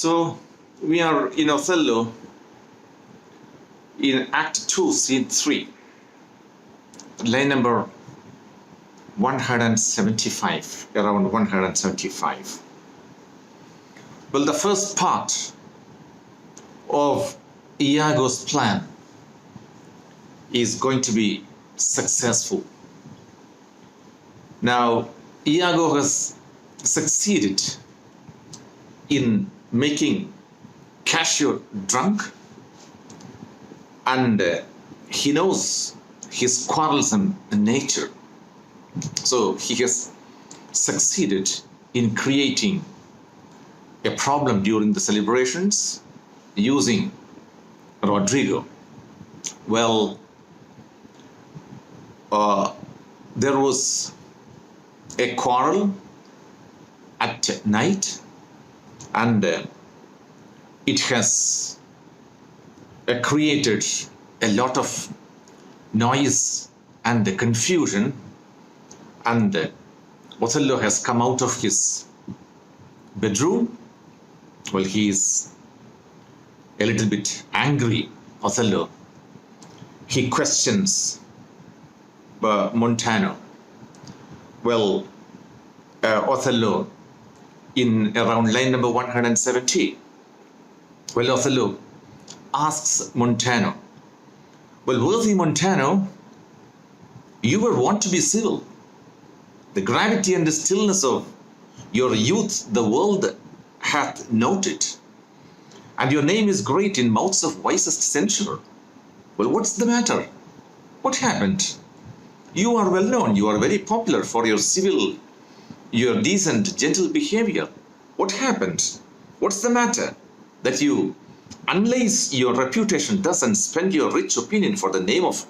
So we are in Othello in Act 2, Scene 3, line number 175, around 175. Well, the first part of Iago's plan is going to be successful. Now, Iago has succeeded in making Cassio drunk, and he knows his quarrelsome nature. So he has succeeded in creating a problem during the celebrations using Rodrigo. Well, there was a quarrel at night, and it has created a lot of noise and confusion, and Othello has come out of his bedroom. Well, he is a little bit angry, Othello. He questions Montano. Well, Othello, in around line number 170, well, Othello asks Montano, well, worthy Montano, you were wont to be civil. The gravity and the stillness of your youth the world hath noted, and your name is great in mouths of wisest censure. Well, what's the matter? What happened? You are well known, you are very popular for your civil, your decent, gentle behavior. What happened? What's the matter that you unlace your reputation thus and spend your rich opinion for the name of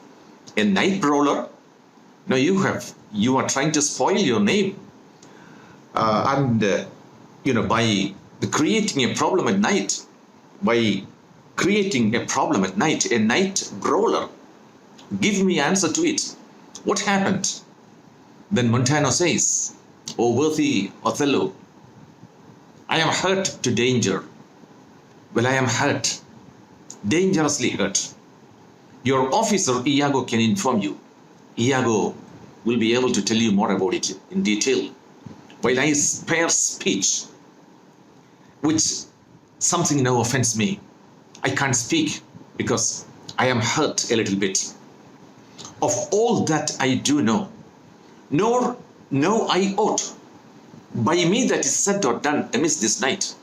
a night brawler? Now you are trying to spoil your name, by creating a problem at night, a night brawler. Give me answer to it. What happened? Then Montano says, O worthy Othello, I am hurt to danger. Well, I am hurt, dangerously hurt. Your officer Iago can inform you. Iago will be able to tell you more about it in detail, while I spare speech, which something now offends me. I can't speak because I am hurt a little bit. Of all that I do know, nor know I aught by me that is said or done amiss this night.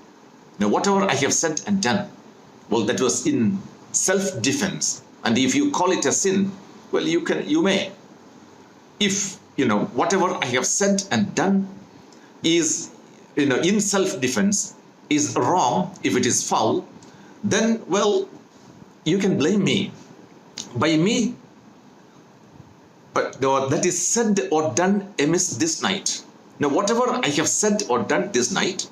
Now, whatever I have said and done, well, that was in self-defense. And if you call it a sin, well, you may. If, whatever I have said and done is, in self-defense is wrong, if it is foul, then, well, you can blame me. By me, but that is said or done amiss this night. Now, whatever I have said or done this night,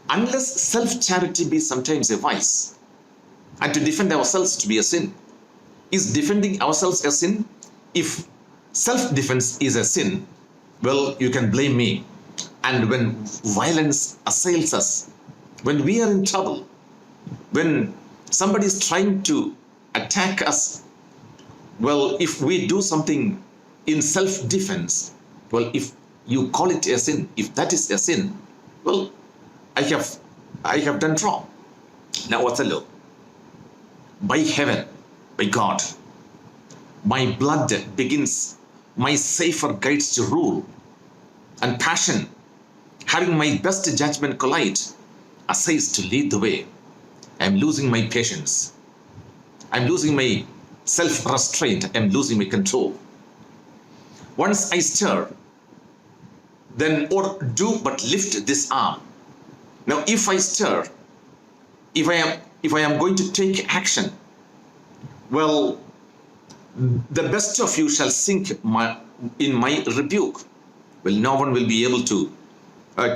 unless self-charity be sometimes a vice, and to defend ourselves to be a sin, is defending ourselves a sin? If self-defense is a sin, well, you can blame me. And when violence assails us, when we are in trouble, when somebody is trying to attack us, well, if we do something in self-defense, well, if you call it a sin, if that is a sin, well, I have done wrong. Now, Othello, by heaven, by God, my blood begins my safer guides to rule, and passion, having my best judgment collide, essays to lead the way. I am losing my patience. I am losing my self-restraint. I am losing my control. Once I stir, then or do but lift this arm. Now, if I stir, if I am going to take action, well, the best of you shall sink in my rebuke. Well, no one will be able to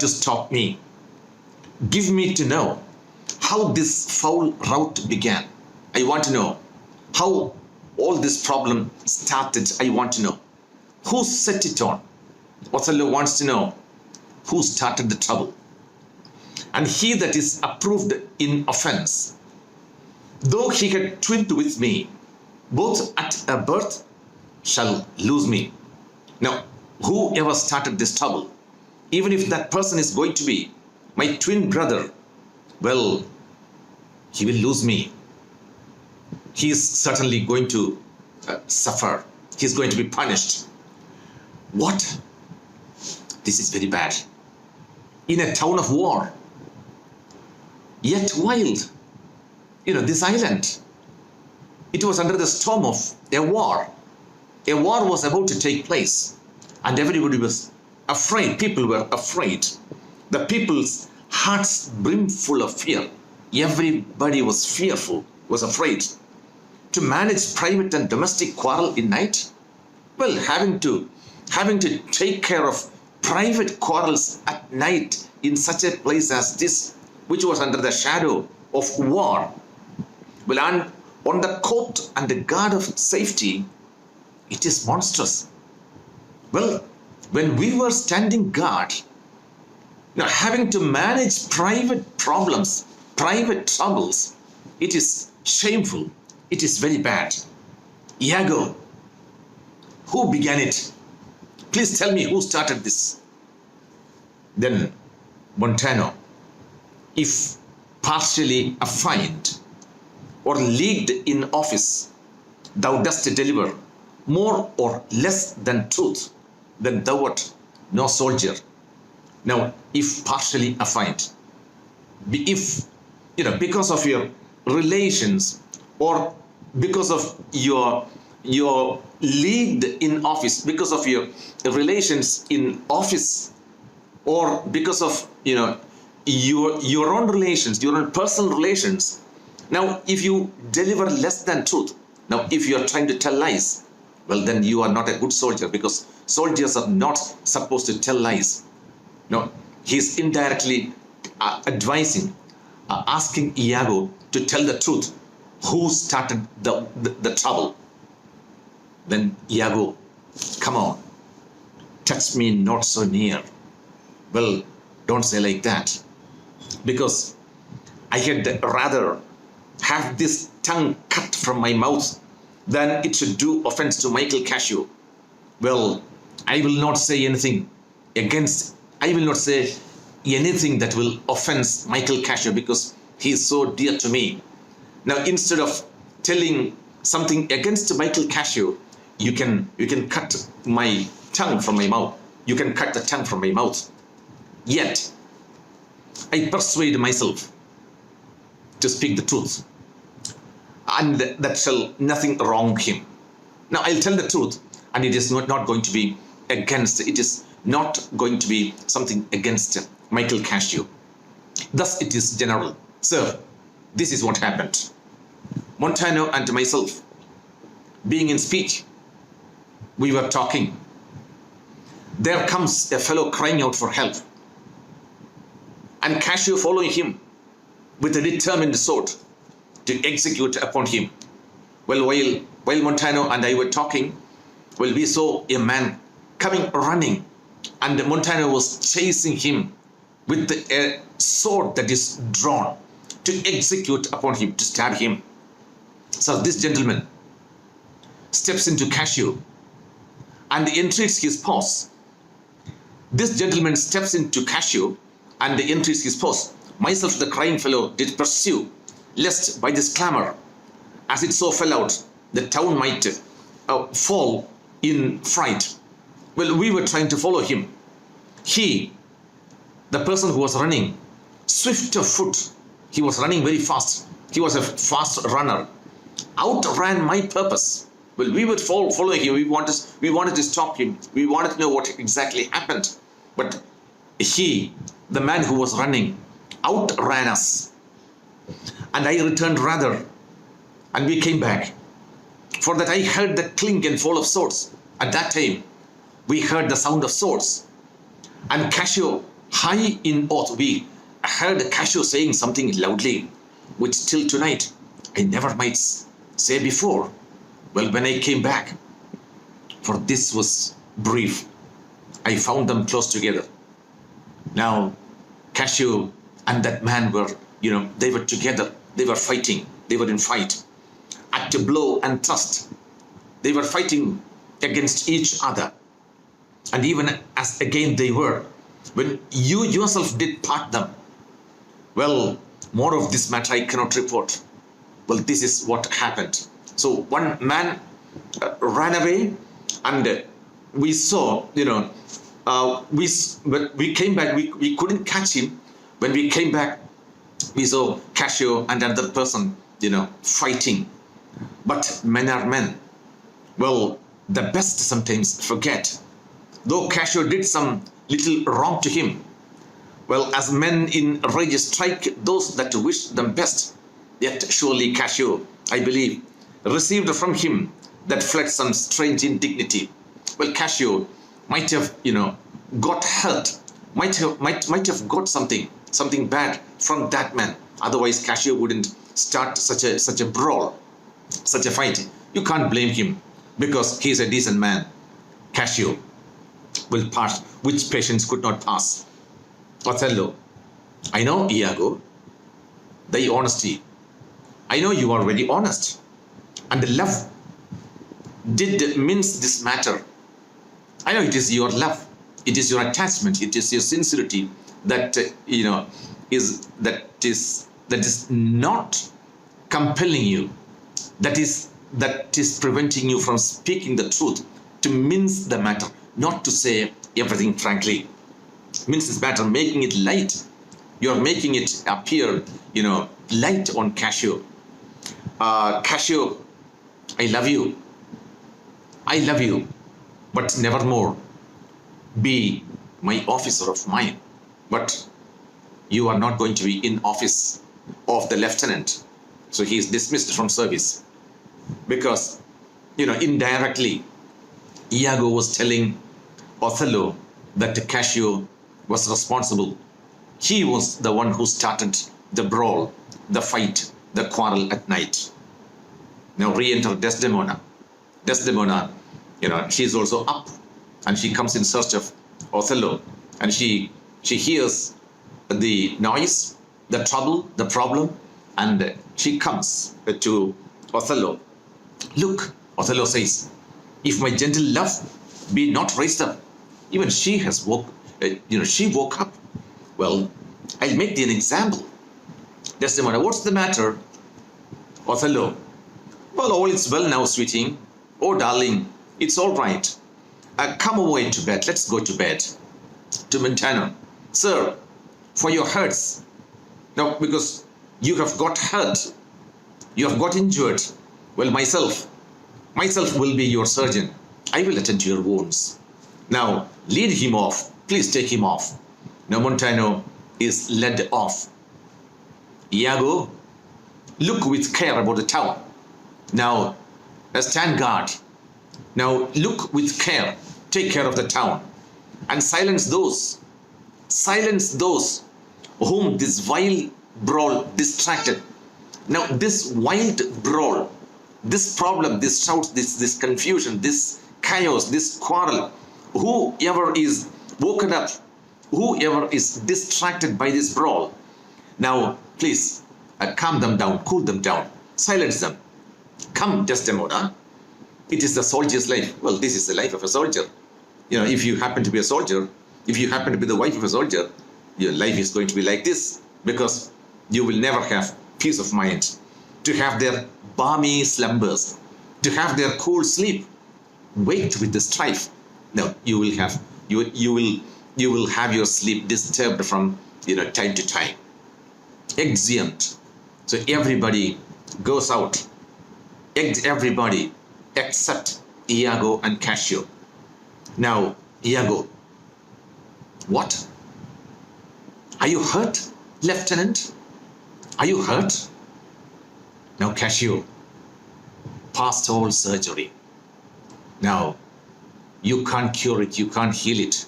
stop me. Give me to know how this foul rout began. I want to know how all this problem started. I want to know who set it on. Othello wants to know who started the trouble. and he that is approved in offense, though he had twinned with me, both at a birth shall lose me. Now, whoever started this trouble, even if that person is going to be my twin brother, well, he will lose me. He is certainly going to suffer. He is going to be punished. What? This is very bad. In a town of war, yet wild, this island, it was under the storm of a war. A war was about to take place, and everybody was afraid. People were afraid. The people's hearts brimful of fear. Everybody was fearful, was afraid. To manage private and domestic quarrel in night, well, having to take care of private quarrels at night in such a place as this, which was under the shadow of war, well, and on the court and the guard of safety, it is monstrous. Well, when we were standing guard, having to manage private problems, private troubles, it is shameful. It is very bad. Iago, who began it? Please tell me who started this. Then Montano, if partially affined or leagued in office, thou dost deliver more or less than truth, then thou art no soldier. Now, if partially affined, if, because of your relations, or because of your leagued in office, because of your relations in office, or because of your own relations, your own personal relations. Now, if you deliver less than truth, now if you are trying to tell lies, well, then you are not a good soldier, because soldiers are not supposed to tell lies. No, he is indirectly advising, asking Iago to tell the truth. Who started the trouble? Then Iago, come on, touch me not so near. Well, don't say like that, because I had rather have this tongue cut from my mouth than it should do offense to Michael Cassio. Well, I will not say anything I will not say anything that will offense Michael Cassio, because he is so dear to me. Now, instead of telling something against Michael Cassio, you can cut my tongue from my mouth. You can cut the tongue from my mouth. Yet, I persuade myself to speak the truth, and that shall nothing wrong him. Now, I'll tell the truth, and it is not going to be against, it is not going to be something against Michael Cassio. Thus, it is general. Sir, this is what happened. Montano and myself, being in speech, we were talking. There comes a fellow crying out for help, and Cassio following him with a determined sword to execute upon him. Well, while Montano and I were talking, well, we saw a man coming running, and Montano was chasing him with a sword that is drawn to execute upon him, to stab him. So this gentleman steps into Cassio and entreats his pause. This gentleman steps into Cassio and entreats his pause. Myself, the crying fellow, did pursue, lest by this clamor, as it so fell out, the town might fall in fright. Well, we were trying to follow him. He, the person who was running, swift of foot, he was running very fast. He was a fast runner. Outran my purpose. Well, we would follow him. We wanted to stop him. We wanted to know what exactly happened. But he, the man who was running, outran us. And I returned rather, and we came back. For that I heard the clink and fall of swords. At that time, we heard the sound of swords. And Cassio, high in oath, we heard Cassio saying something loudly, which till tonight I never might say before. Well, when I came back, for this was brief, I found them close together. Now, Cassio and that man were, they were together, they were fighting, they were in fight, at a blow and thrust. They were fighting against each other. And even as again they were, when you yourself did part them, well, more of this matter I cannot report. Well, this is what happened. So one man ran away, and we saw, we came back, we couldn't catch him. When we came back, we saw Casio and another person, fighting. But men are men. Well, the best sometimes forget. Though Casio did some little wrong to him, well, as men in rage strike those that wish them best, yet surely Casio, I believe, received from him that fled some strange indignity. Well, Casio might have, got hurt, might have got something bad from that man. Otherwise, Casio wouldn't start such a brawl, such a fight. You can't blame him because he is a decent man. Casio will pass, which patience could not pass. Othello, I know, Iago, thy honesty. I know you are very honest, and love did mince this matter. I know it is your love, it is your attachment, it is your sincerity that is not compelling you, that is preventing you from speaking the truth, to mince the matter, not to say everything frankly. Mince this matter, making it light. You are making it appear, light on Casio. Casio, I love you. I love you, but nevermore be my officer of mine. But you are not going to be in office of the lieutenant. So he is dismissed from service. Because, indirectly, Iago was telling Othello that Casio was responsible. He was the one who started the brawl, the fight, the quarrel at night. Now re-enter Desdemona. Desdemona, she is also up, and she comes in search of Othello, and she hears the noise, the trouble, the problem, and she comes to Othello. Look, Othello says, if my gentle love be not raised up, even she has she woke up. Well, I'll make thee an example. Desdemona, what's the matter? Othello, well, all is well now, sweeting. Oh, darling, it's all right. Come away to bed. Let's go to bed. To Montano. Sir, for your hurts. Now, because you have got hurt, you have got injured. Well, myself will be your surgeon. I will attend to your wounds. Now, lead him off. Please take him off. Now, Montano is led off. Iago, look with care about the town. Now, stand guard. Now, look with care. Take care of the town. And silence those whom this vile brawl distracted. Now, this wild brawl, this problem, this shout, this confusion, this chaos, this quarrel, whoever is woken up, whoever is distracted by this brawl, now please calm them down, cool them down, silence them. Come, Desdemona, it is the soldier's life. Well, this is the life of a soldier. If you happen to be a soldier, if you happen to be the wife of a soldier, your life is going to be like this, because you will never have peace of mind, to have their balmy slumbers, to have their cool sleep, waked with the strife. No, you will have your sleep disturbed from time to time. Exeunt. So everybody goes out. Everybody except Iago and Casio. Now, Iago, what? Are you hurt, Lieutenant? Are you hurt? Now, Casio, past all surgery. Now, you can't cure it, you can't heal it.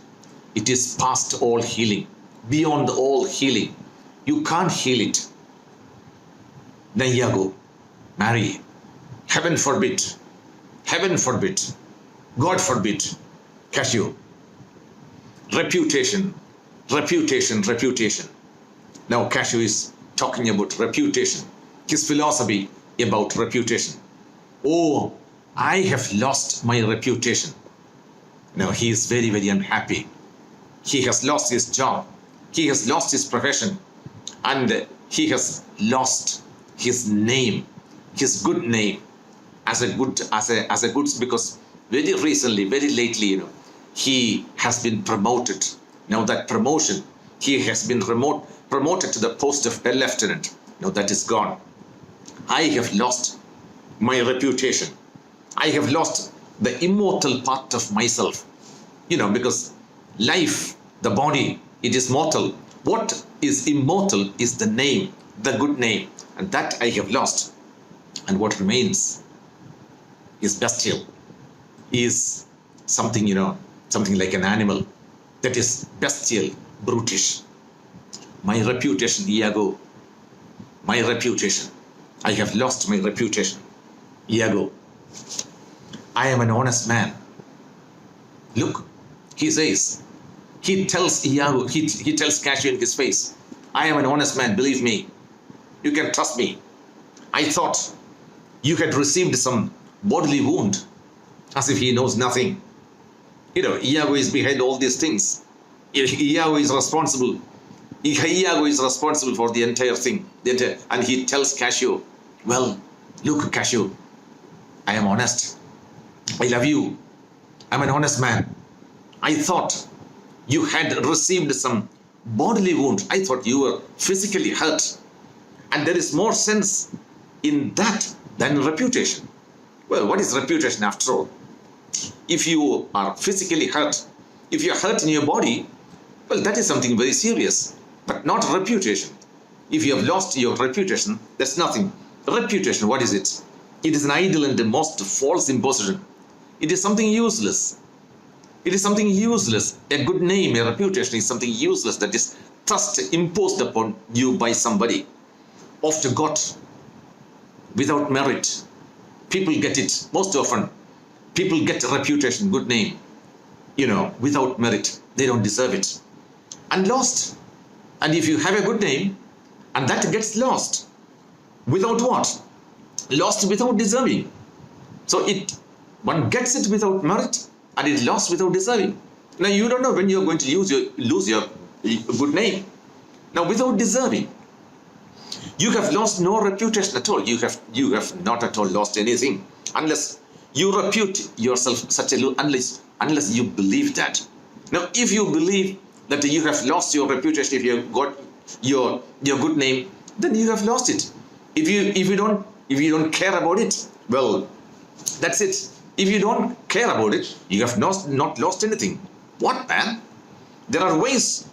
It is past all healing, beyond all healing. You can't heal it. Now, Iago, marry. Heaven forbid. Heaven forbid. God forbid. Casio. Reputation. Now Cashew is talking about reputation, his philosophy about reputation. Oh, I have lost my reputation. Now he is very, very unhappy. He has lost his job. He has lost his profession. And he has lost his name, his good name as a good, because very recently, very lately, he has been promoted. Now that promotion, he has been promoted to the post of a lieutenant. Now that is gone. I have lost my reputation. I have lost the immortal part of myself. Because life, the body, it is mortal. What is immortal is the name, the good name, and that I have lost. And what remains is bestial, is something, something like an animal that is bestial, brutish. My reputation, Iago, my reputation. I have lost my reputation. Iago, I am an honest man. Look, he says, he tells Iago, he tells Cashew in his face, I am an honest man, believe me. You can trust me. I thought you had received some bodily wound, as if he knows nothing. Iago is behind all these things. Iago is responsible. Iago is responsible for the entire thing. And he tells Cashew, well, look, Cashew, I am honest. I love you. I'm an honest man. I thought you had received some bodily wound. I thought you were physically hurt. And there is more sense in that than reputation. Well, what is reputation after all? If you are physically hurt, if you're hurt in your body, well, that is something very serious, but not reputation. If you have lost your reputation, that's nothing. Reputation, what is it? It is an idle and the most false imposition. It is something useless. It is something useless. A good name, a reputation is something useless that is thrust, imposed upon you by somebody. Oft got without merit. People get it. Most often, people get a reputation, good name, without merit. They don't deserve it. And lost. And if you have a good name, and that gets lost, without what? Lost without deserving. So one gets it without merit, and it lost without deserving. Now you don't know when you're going to lose your good name. Now without deserving, you have lost no reputation at all. You have not at all lost anything, unless you repute yourself unless you believe that. Now if you believe that you have lost your reputation, if you have got your good name, then you have lost it. If you don't care about it, well, that's it. If you don't care about it, you have not lost anything. What, man? There are ways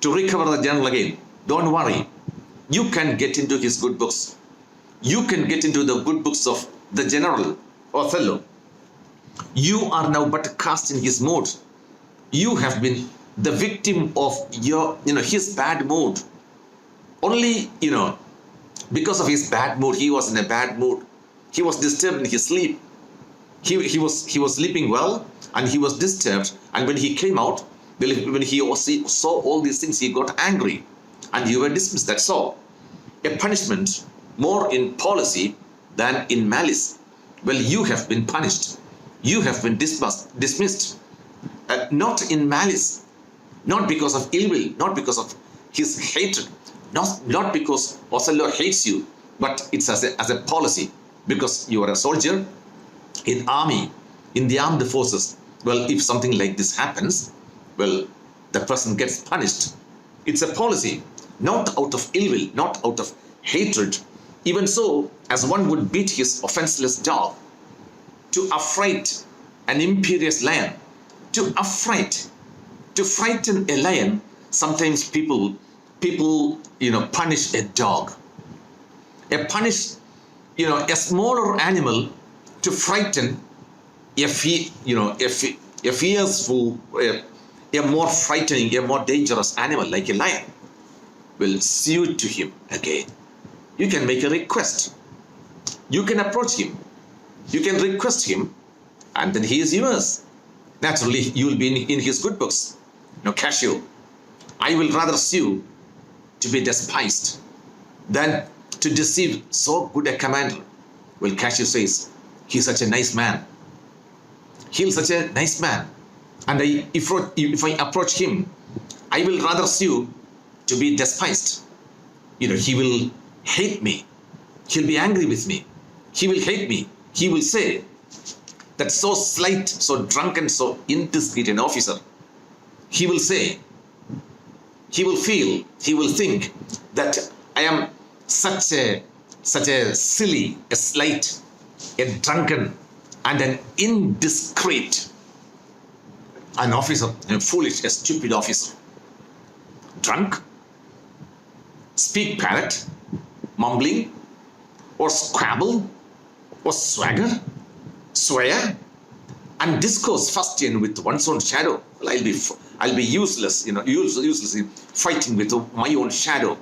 to recover the general again. Don't worry. You can get into his good books. You can get into the good books of the general, Othello. You are now but cast in his mood. You have been the victim of his bad mood. Only, because of his bad mood, he was in a bad mood. He was disturbed in his sleep. He was sleeping well, and he was disturbed. And when he came out, when he saw all these things, he got angry, and you were dismissed. That's all. A punishment more in policy than in malice. Well, you have been punished. You have been dismissed. Not in malice, not because of ill will, not because of his hatred, not because Othello hates you, but it's as a policy, because you are a soldier in army, in the armed forces. Well, if something like this happens, well, the person gets punished. It's a policy, not out of ill will, not out of hatred. Even so, as one would beat his offenseless dog, to affright an imperious lion, to frighten a lion, sometimes people punish a dog. A smaller animal to frighten a fearful, a more frightening, a more dangerous animal like a lion will suit to him again. You can make a request. You can approach him. You can request him, and then he is yours. Naturally, you will be in his good books. Cashew, I will rather sue to be despised than to deceive so good a commander. Well, Cassius says, he's such a nice man. He's such a nice man. And if I approach him, I will rather sue to be despised. He will hate me. He'll be angry with me. He will hate me. He will say that so slight, so drunken, so indiscreet an officer. He will say, he will feel, he will think that I am such a silly, a slight, a drunken, and an indiscreet, an officer, a foolish, a stupid officer. Drunk, speak parrot, mumbling, or squabble, or swagger, swear, and discourse fustian with one's own shadow. Well, I'll be useless, uselessly fighting with my own shadow.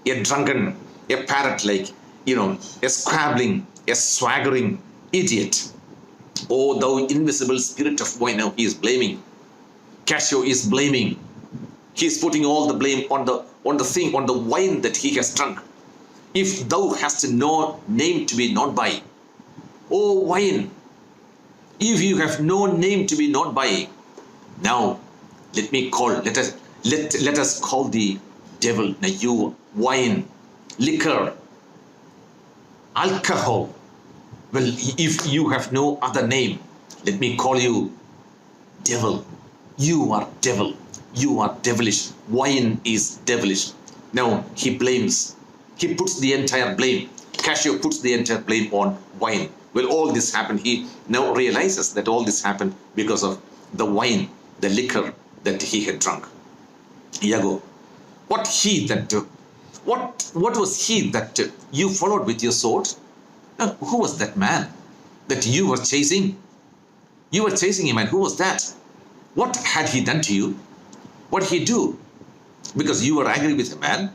A drunken, a parrot-like, a squabbling, a swaggering idiot. Oh, thou invisible spirit of wine. Now he is blaming. Cassio is blaming. He is putting all the blame on the wine that he has drunk. If thou hast no name to be known by, oh wine, if you have no name to be known by, now let us call the devil. Now you wine, liquor, alcohol. Well, if you have no other name, let me call you devil. You are devil. You are devilish. Wine is devilish. Now he blames. He puts the entire blame. Cassio puts the entire blame on wine. Well, all this happened. He now realizes that all this happened because of the wine, the liquor that he had drunk. Iago, what was he that you followed with your sword? Who was that man that you were chasing? You were chasing him, and who was that? What had he done to you? What did he do? Because you were angry with a man.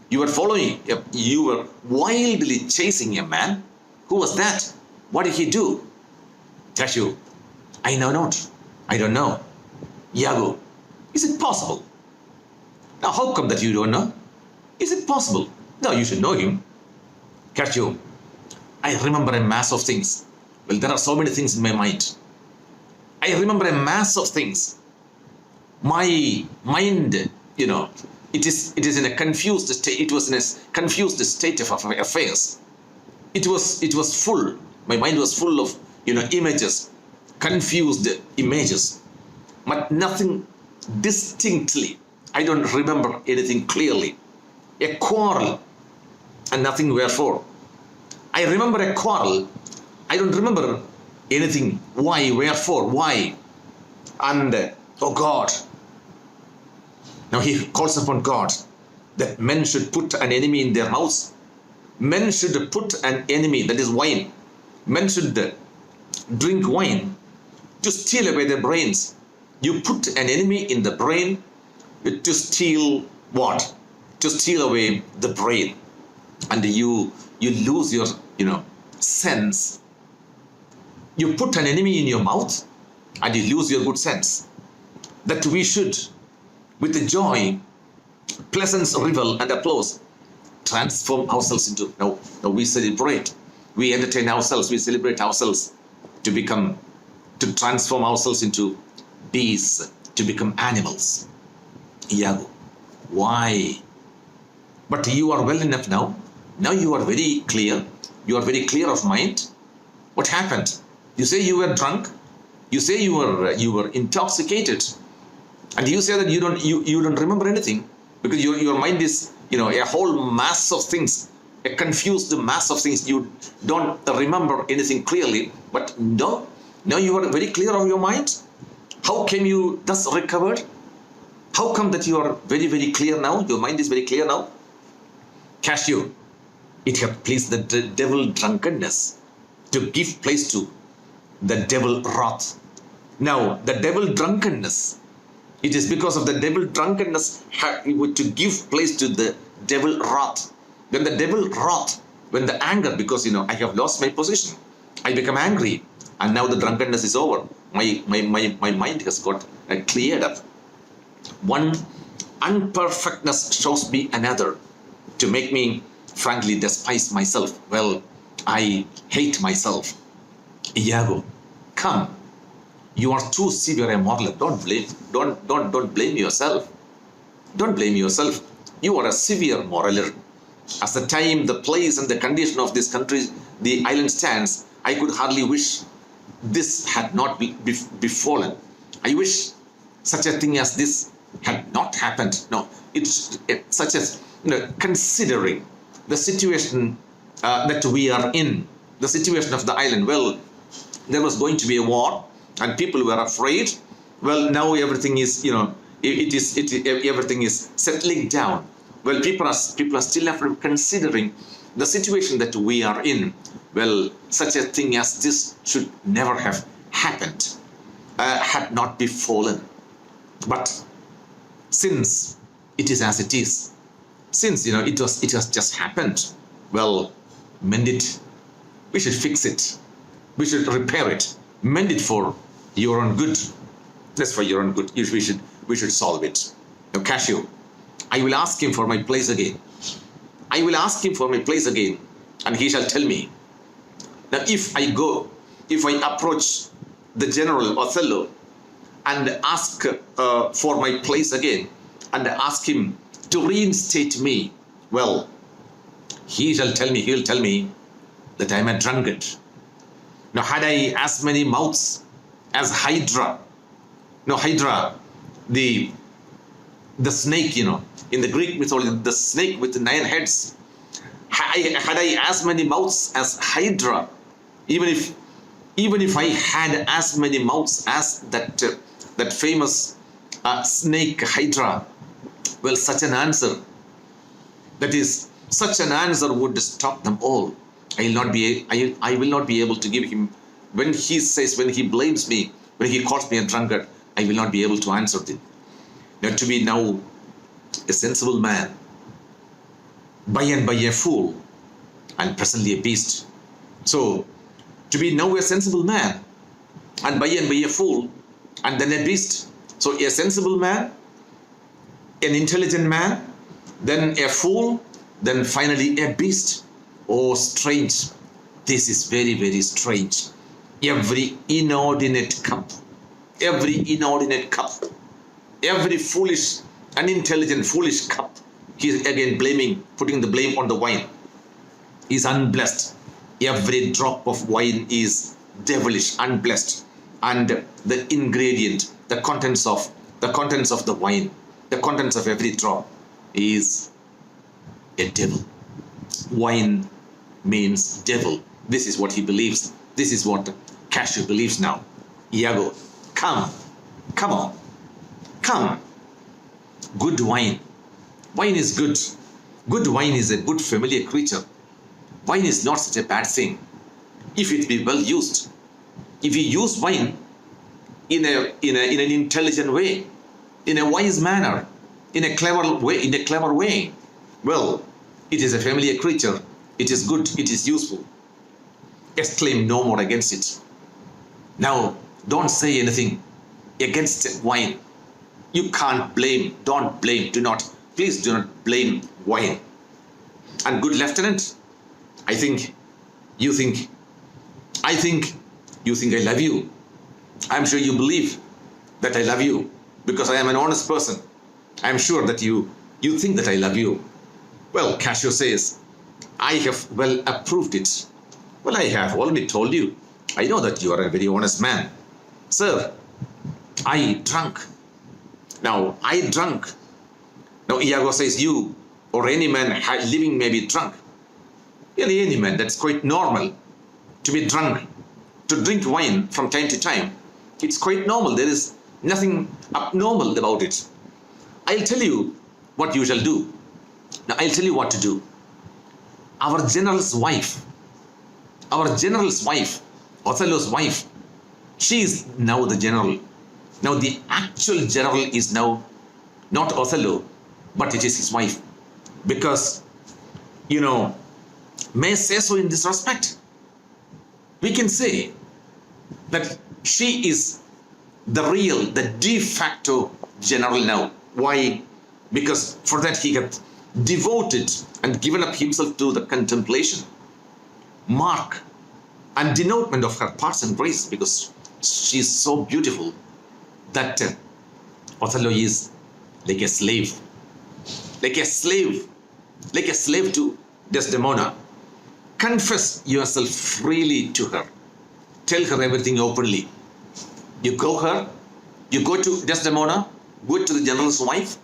You were following, you were wildly chasing a man. Who was that? What did he do? Cassio, I know not. I don't know. Iago, is it possible? Now, how come that you don't know? Is it possible? No, you should know him. Cassio, I remember a mass of things. Well, there are so many things in my mind. I remember a mass of things. My mind, it is in a confused state. It was in a confused state of affairs. It was full. My mind was full of images, confused images, but nothing distinctly. I don't remember anything clearly. A quarrel, and nothing wherefore. I remember a quarrel. I don't remember anything. Why? Wherefore? Why? And oh God. Now he calls upon God that men should put an enemy in their house. Men should put an enemy, that is wine. Men should drink wine to steal away their brains. You put an enemy in the brain to steal what? To steal away the brain. And you lose your sense. You put an enemy in your mouth and you lose your good sense. That we should, with the joy, pleasance, revel, and applause, transform ourselves into. Now we celebrate, we entertain ourselves, we celebrate ourselves to transform ourselves into beasts, to become animals. Iago, why? But you are well enough now. Now you are very clear. You are very clear of mind. What happened? You say you were drunk. You say you were intoxicated, and you say that you don't remember anything because your mind is a whole mass of things, a confused mass of things. You don't remember anything clearly. But no, now you are very clear of your mind. How came you thus recovered? How come that you are very, very clear now? Your mind is very clear now. Cassio, it hath pleased the devil drunkenness to give place to the devil wrath. Now, the devil drunkenness, it is because of the devil drunkenness to give place to the devil wrath. When the devil wrath, when the anger, because I have lost my position, I become angry, and now the drunkenness is over. My mind has got cleared up. One unperfectness shows me another. to make me frankly despise myself. Well, I hate myself. Iago, come. You are too severe a modeler. Don't blame yourself. Don't blame yourself. You are a severe moraler. As the time, the place, and the condition of this country, the island stands, I could hardly wish this had not befallen. I wish such a thing as this had not happened. No, it's such as, considering the situation that we are in, the situation of the island. Well, there was going to be a war, and people were afraid. Well, now everything is, everything is settling down. Well, people are still considering the situation that we are in. Well, such a thing as this should never have happened, had not befallen. But since it is as it is, since it has just happened, well, mend it. We should fix it. We should repair it. Mend it for your own good. That's for your own good. We should solve it. Now, Cashew, I will ask him for my place again. I will ask him for my place again, and he shall tell me. Now, if I approach the General Othello and ask for my place again, and ask him to reinstate me, well, he'll tell me that I'm a drunkard. Now, had I as many mouths as Hydra, Hydra, the snake, in the Greek mythology, the snake with 9 heads, had I as many mouths as Hydra, even if I had as many mouths as that famous snake Hydra, well, such an answer would stop them all. I will not be able to give him, when he blames me, when he calls me a drunkard, I will not be able to answer it. Now, to be now a sensible man, by and by a fool, and presently a beast. So, to be now a sensible man, and by and by a fool, and then a beast. So, a sensible man, an intelligent man, then a fool, then finally a beast. Oh, strange. This is very, very strange. Every inordinate cup, every foolish, unintelligent, foolish cup, he is again putting the blame on the wine, is unblessed. Every drop of wine is devilish, unblessed. And the ingredient, the contents of the wine, the contents of every drop is a devil. Wine means devil. This is what he believes. This is what Cashew believes now. Iago, come on. Good wine. Wine is good. Good wine is a good familiar creature. Wine is not such a bad thing if it be well used. If you use wine in an intelligent way, in a wise manner, in a clever way, well, it is a familiar creature. It is good. It is useful. Exclaim no more against it. Now, don't say anything against wine. You can't blame. Don't blame. Please do not blame wine. And good lieutenant, I think you think I love you. I'm sure you believe that I love you because I am an honest person. I'm sure that you think that I love you. Well, Cashew says, I have well approved it. Well, I have already told you. I know that you are a very honest man. Sir, I drank. Now, Iago says you or any man living may be drunk. Really, any man, that's quite normal to be drunk, to drink wine from time to time. It's quite normal. There is nothing abnormal about it. I'll tell you what you shall do. Now, I'll tell you what to do. Our general's wife, Othello's wife, she is now the general. Now, the actual general is now not Othello, but it is his wife. Because, may I say so in this respect? We can say that she is the de facto general now. Why? Because for that he hath devoted and given up himself to the contemplation, mark, and denouement of her parts and graces, because she is so beautiful that Othello is like a slave, like a slave, like a slave to Desdemona. Confess yourself freely to her. Tell her everything openly. You go to Desdemona, go to the general's wife,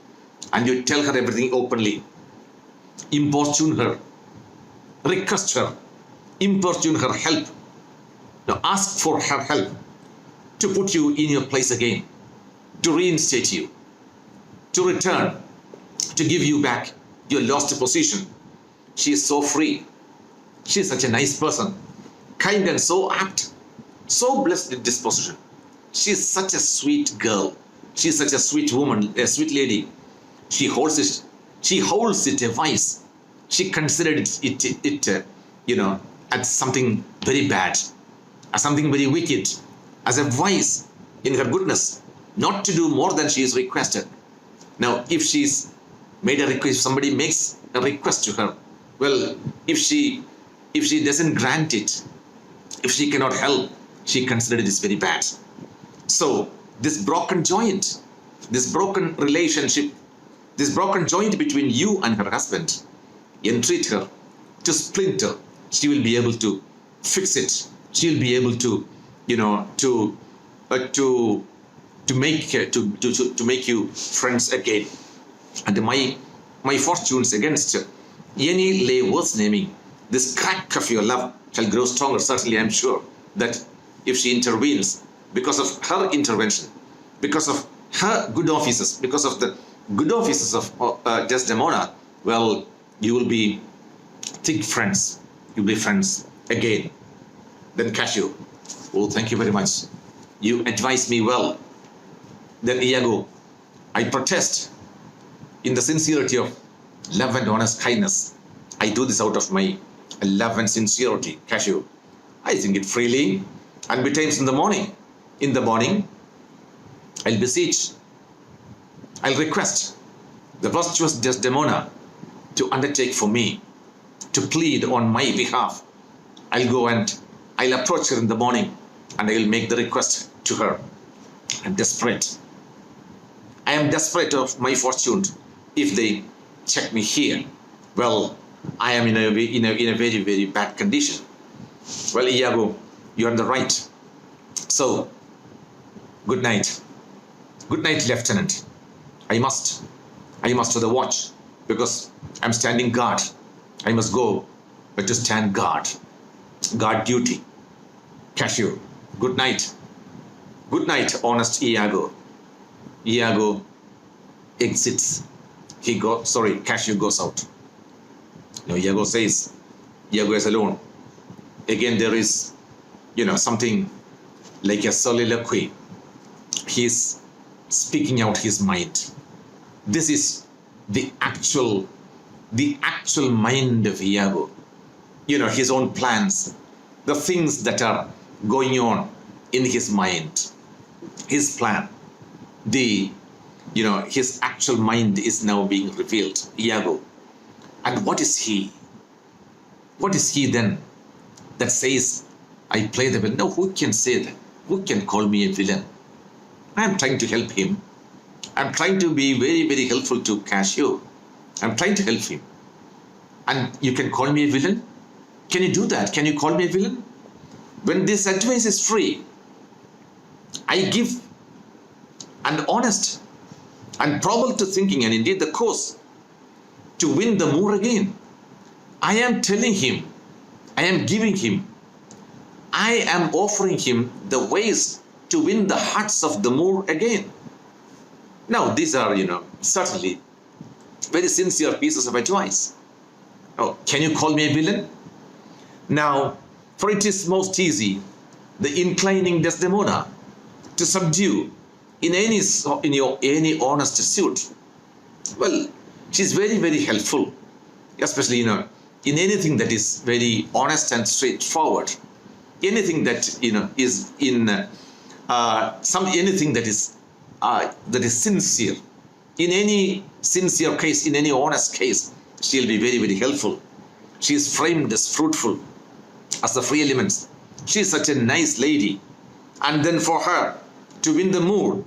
and you tell her everything openly. Importune her, request her, importune her help. Now ask for her help to put you in your place again, to reinstate you, to return, to give you back your lost position. She is so free. She is such a nice person, kind and so apt, so blessed in disposition. She is such a sweet girl. She is such a sweet woman, a sweet lady. She holds it a vice. She considered it as something very bad, as something very wicked, as a vice in her goodness, not to do more than she is requested. Now, if she's made a request, somebody makes a request to her, well, if she doesn't grant it, if she cannot help, she considered it is very bad. So this broken joint, this broken relationship, this broken joint between you and her husband, entreat her to splinter. She will be able to fix it. She will be able to, to make you friends again. And my fortunes against any lay worth naming, this crack of your love shall grow stronger. Certainly, I'm sure that if she intervenes, because of her intervention, because of her good offices, because of the good offices of Desdemona, well, you will be thick friends. You'll be friends again. Then Cassio, oh, thank you very much. You advised me well. Then Iago, I protest in the sincerity of love and honest kindness. I do this out of my love and sincerity, Cassio. I think it freely, and betimes in the morning. In the morning, I'll beseech, I'll request the virtuous Desdemona to undertake for me, to plead on my behalf. I'll go and I'll approach her in the morning, and I'll make the request to her. I'm desperate. I am desperate of my fortune. If they check me here, well, I am in a very, very bad condition. Well, Iago, you're on the right. So, good night. Good night, Lieutenant. I must to the watch, because I'm standing guard. I must go, but to stand guard. Guard duty. Cassio, good night. Good night, honest Iago. Iago exits. Cassio goes out. Now Iago says, Iago is alone. Again, there is, something like a soliloquy. He's speaking out his mind. This is the actual mind of Iago. His own plans, the things that are going on in his mind, his plan, his actual mind is now being revealed, Iago. And what is he? What is he then that says, I play the villain? No, who can say that? Who can call me a villain? I am trying to help him. I'm trying to be very, very helpful to Cassio. I'm trying to help him. And you can call me a villain? Can you do that? Can you call me a villain? When this advice is free, I give an honest and probable to thinking, and indeed the course to win the Moor again. I am telling him, I am giving him, I am offering him the ways to win the hearts of the Moor again. Now, these are, certainly very sincere pieces of advice. Oh, can you call me a villain? Now, for it is most easy, the inclining Desdemona to subdue in any honest suit. Well, she's very, very helpful, especially, in anything that is very honest and straightforward. Anything that, is in anything that is sincere. In any sincere case, in any honest case, she'll be very, very helpful. She is framed as fruitful as the free elements. She is such a nice lady. And then for her to win the mood,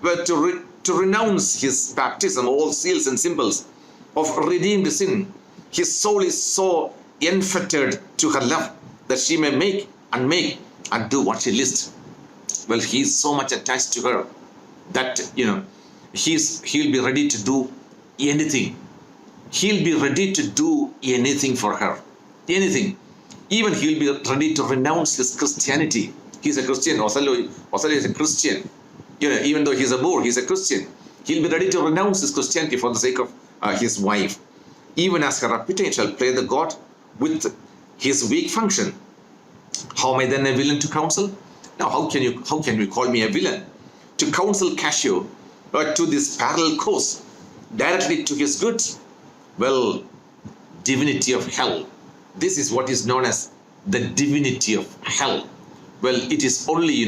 well, to renounce his baptism, all seals and symbols of redeemed sin, his soul is so enfetered to her love that she may make and do what she lists. Well, he is so much attached to her that, he'll be ready to do anything. He'll be ready to do anything for her. Anything. Even he'll be ready to renounce his Christianity. He's a Christian. Othello is a Christian. Even though he's a Moor, he's a Christian. He'll be ready to renounce his Christianity for the sake of his wife. Even as her appetite shall play the god with his weak function. How am I then a villain to counsel? Now, how can you call me a villain? To counsel Cassio to this parallel course, directly to his good? Well, divinity of hell. This is what is known as the divinity of hell. Well, it is only,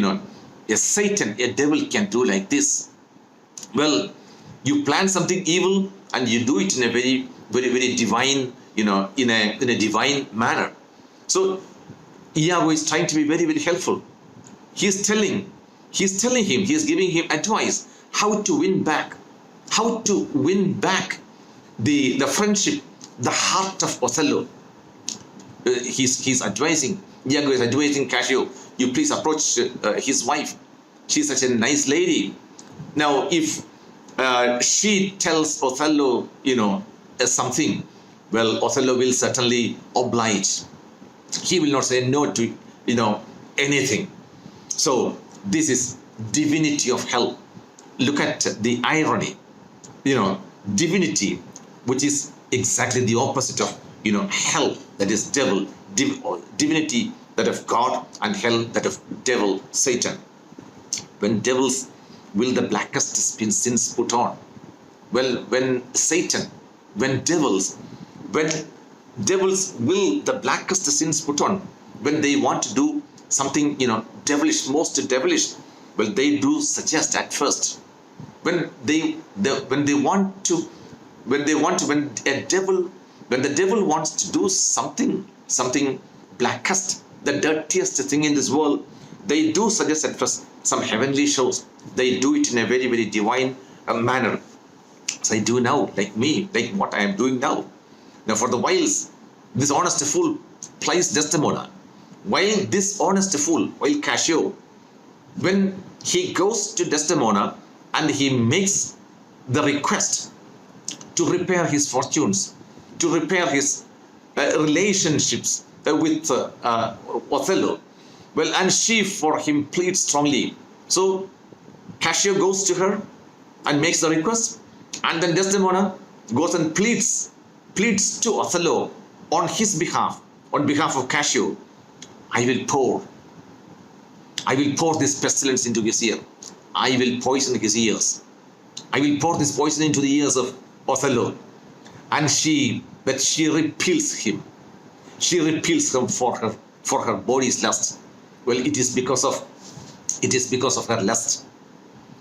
a Satan, a devil can do like this. Well, you plan something evil and you do it in a very, very, very divine, in a divine manner. So Iago is trying to be very, very helpful. He's giving him advice how to win back the friendship, the heart of Othello. He's advising, Iago is advising Cassio, you please approach his wife. She's such a nice lady. Now, if she tells Othello, something, well, Othello will certainly oblige. He will not say no to, anything. So this is divinity of hell. Look at the irony. Divinity, which is exactly the opposite of, hell, that is devil. Divinity, that of God, and hell, that of devil, Satan. When devils will the blackest sins put on. Well, when devils will the blackest sins put on, when they want to do something, devilish, most devilish, well, they do suggest at first. When the devil wants to do something blackest, the dirtiest thing in this world, they do suggest at first some heavenly shows. They do it in a very, very divine manner. So I do now, like what I am doing now. Now, for the whiles, this honest fool plies Desdemona. While Cassio, when he goes to Desdemona and he makes the request to repair his fortunes, to repair his relationships with Othello, well, and she for him pleads strongly. So Cassio goes to her and makes the request, and then Desdemona goes and pleads to Othello on his behalf, on behalf of Cassio. I will pour this pestilence into his ear. I will poison his ears. I will pour this poison into the ears of Othello. And she repels him. She repels him for her body's lust. Well, it is because of her lust.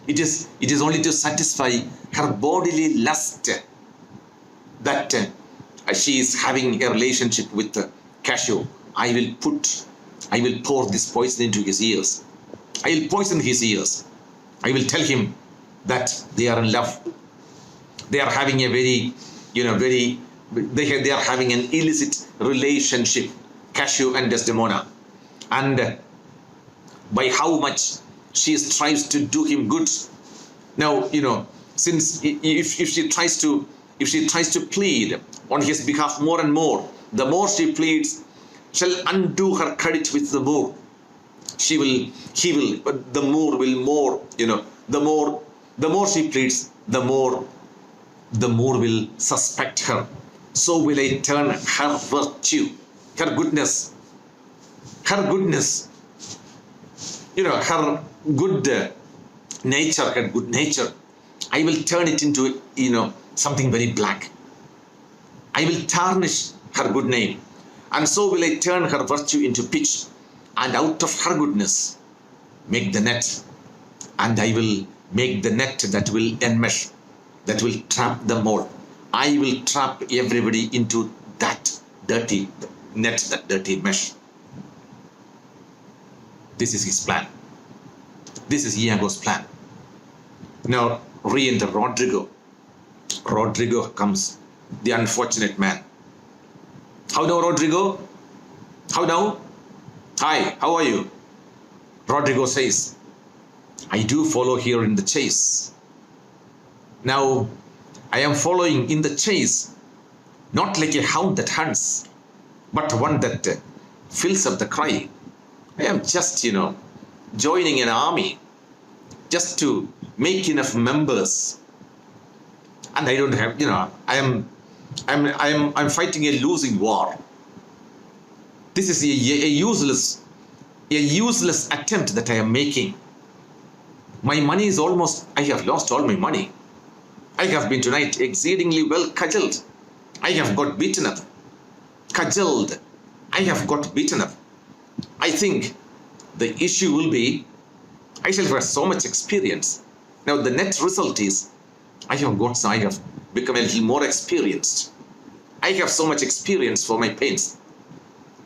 It is only to satisfy her bodily lust that she is having a relationship with Cassio. I will pour this poison into his ears. I will poison his ears. I will tell him that they are in love. They are having a very, they are having an illicit relationship, Cassio and Desdemona. And by how much she strives to do him good. Now, since if she tries to plead on his behalf more and more, the more she pleads shall undo her credit with the Moor. But the Moor will more, the more she pleads, the more the Moor will suspect her. So will I turn her virtue, her goodness, her good nature, I will turn it into, something very black. I will tarnish her good name. And so will I turn her virtue into pitch, and out of her goodness make the net. And I will make the net that will enmesh, that will trap the mole. I will trap everybody into that dirty net, that dirty mesh. This is his plan. This is Iago's plan. Now re-enter Rodrigo. Rodrigo comes, the unfortunate man. How now, Rodrigo? How now? Hi, how are you? Rodrigo says, I do follow here in the chase. Now, I am following in the chase, not like a hound that hunts, but one that fills up the cry. I am just, joining an army just to make enough members. And I don't have, I'm fighting a losing war. This is a useless attempt that I am making. My money is almost, I have lost all my money. I have been tonight exceedingly well cudgeled. I have got beaten up. Cudgeled. I have got beaten up. I think the issue will be, I shall have so much experience. Now the net result is, I have become a little more experienced. I have so much experience for my pains.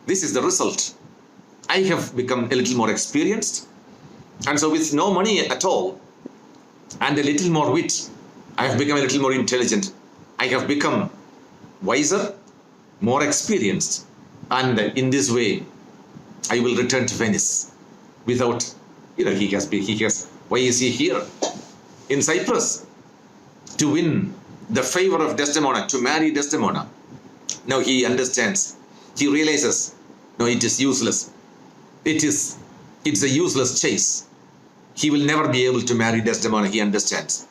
This is the result. I have become a little more experienced. And so with no money at all, and a little more wit, I have become a little more intelligent. I have become wiser, more experienced. And in this way, I will return to Venice without, why is he here? In Cyprus, to win the favor of Desdemona, to marry Desdemona. Now he understands. He realizes, no, it is useless. It's a useless chase. He will never be able to marry Desdemona, he understands.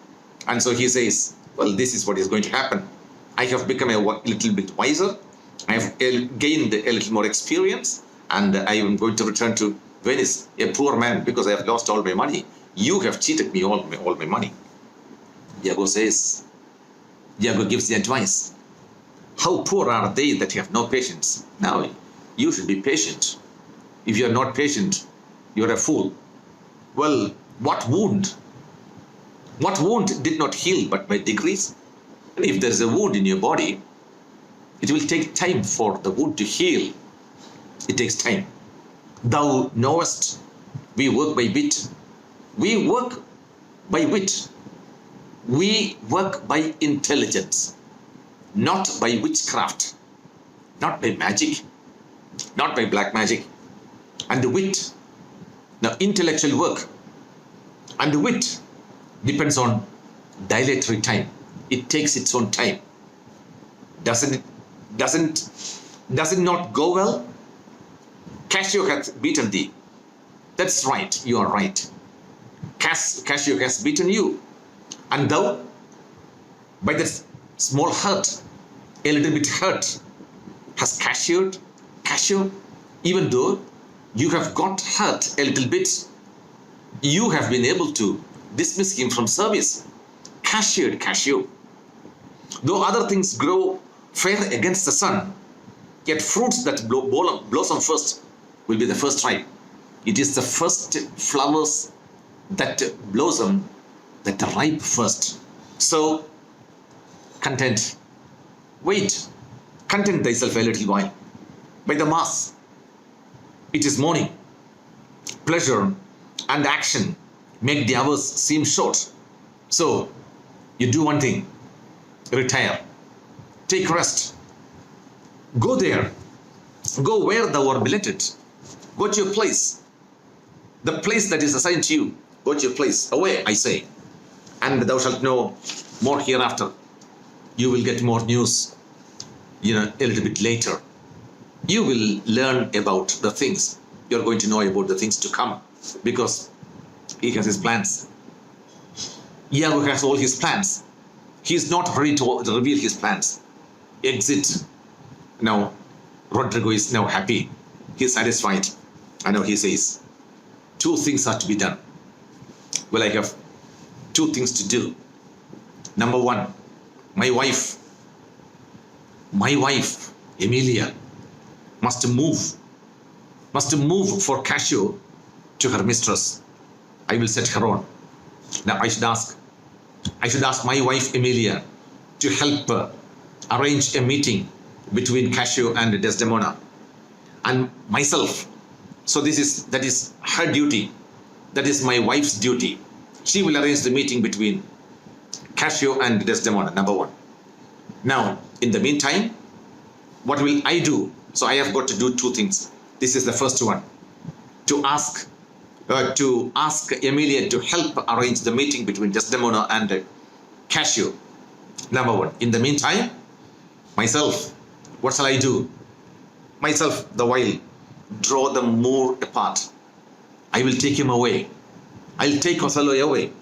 And so he says, well, this is what is going to happen. I have become a little bit wiser. I have gained a little more experience, and I am going to return to Venice, a poor man, because I have lost all my money. You have cheated me all my money. Iago gives the advice. How poor are they that have no patience? Now, you should be patient. If you are not patient, you are a fool. Well, what wound? What wound did not heal but by degrees? And if there is a wound in your body, it will take time for the wound to heal. It takes time. Thou knowest, we work by wit. We work by wit. We work by intelligence, not by witchcraft, not by magic, not by black magic. And the wit, now intellectual work, and the wit depends on dilatory time. It takes its own time. Does it not go well? Cassio hath beaten thee. That's right, you are right. Cassio has beaten you. And thou, by that small hurt, a little bit hurt, has Cassio, even though you have got hurt a little bit, you have been able to dismiss him from service. Cassio. Though other things grow fair against the sun, yet fruits that blossom first will be the first ripe. It is the first flowers that blossom that are ripe first. So, content. Wait. Content thyself a little while. By the mass. It is morning. Pleasure and action make the hours seem short. So, you do one thing. Retire. Take rest. Go there. Go where thou art belated. Go to your place. The place that is assigned to you. Go to your place. Away, I say. And thou shalt know more hereafter. You will get more news, a little bit later. You will learn about the things. You're going to know about the things to come, because he has his plans. Iago has all his plans. He is not ready to reveal his plans. Exit. Now, Rodrigo is now happy. He is satisfied. I know he says, 2 things are to be done. Well, I have 2 things to do. Number 1, my wife, Emilia, must move for Cassio to her mistress. I will set her on. Now I should ask my wife Emilia to help arrange a meeting between Cassio and Desdemona and myself. So that is her duty. That is my wife's duty. She will arrange the meeting between Cassio and Desdemona, number one. Now, in the meantime, what will I do? So I have got to do two things. This is the first one. To ask Emilia to help arrange the meeting between Desdemona and Cassio. Number one. In the meantime, myself, what shall I do? Myself, the while, draw the Moor apart. I will take him away. I'll take Othello away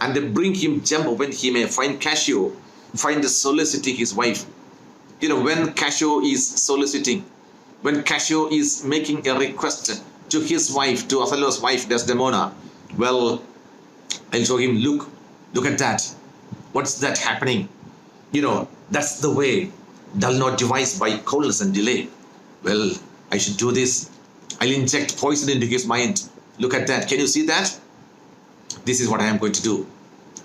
and bring him jump when he may find Cassio, find soliciting his wife. You know, when Cassio is soliciting, when Cassio is making a request to his wife, to Othello's wife Desdemona, well, I'll show him, look at that. What's that happening? You know, that's the way, dull not devised by coldness and delay. Well, I should do this. I'll inject poison into his mind. Look at that. Can you see that? This is what I am going to do.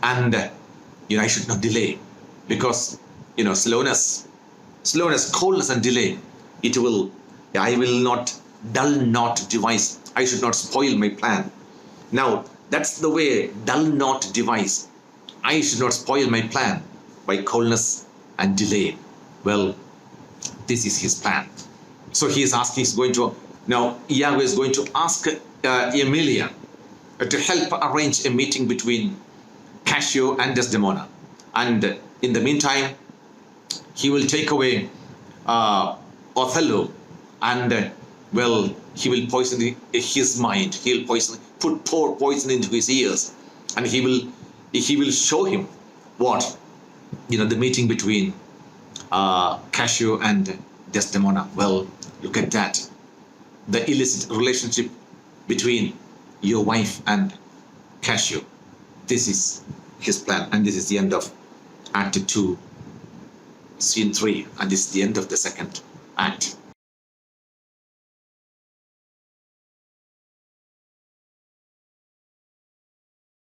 And, I should not delay, because, slowness, coldness and delay, I will not, dull not devise. I should not spoil my plan. Now, that's the way, dull not devise. I should not spoil my plan by coldness and delay. Well, this is his plan. So he is asking, now Iago is going to ask Emilia to help arrange a meeting between Cassio and Desdemona. And in the meantime, he will take away Othello, and he will poison his mind. He will pour poison into his ears, and he will show him what, the meeting between Cassio and Desdemona. Well, look at that. The illicit relationship between your wife and Cassio. This is his plan, and this is the end of Act 2, Scene 3, and this is the end of the second act.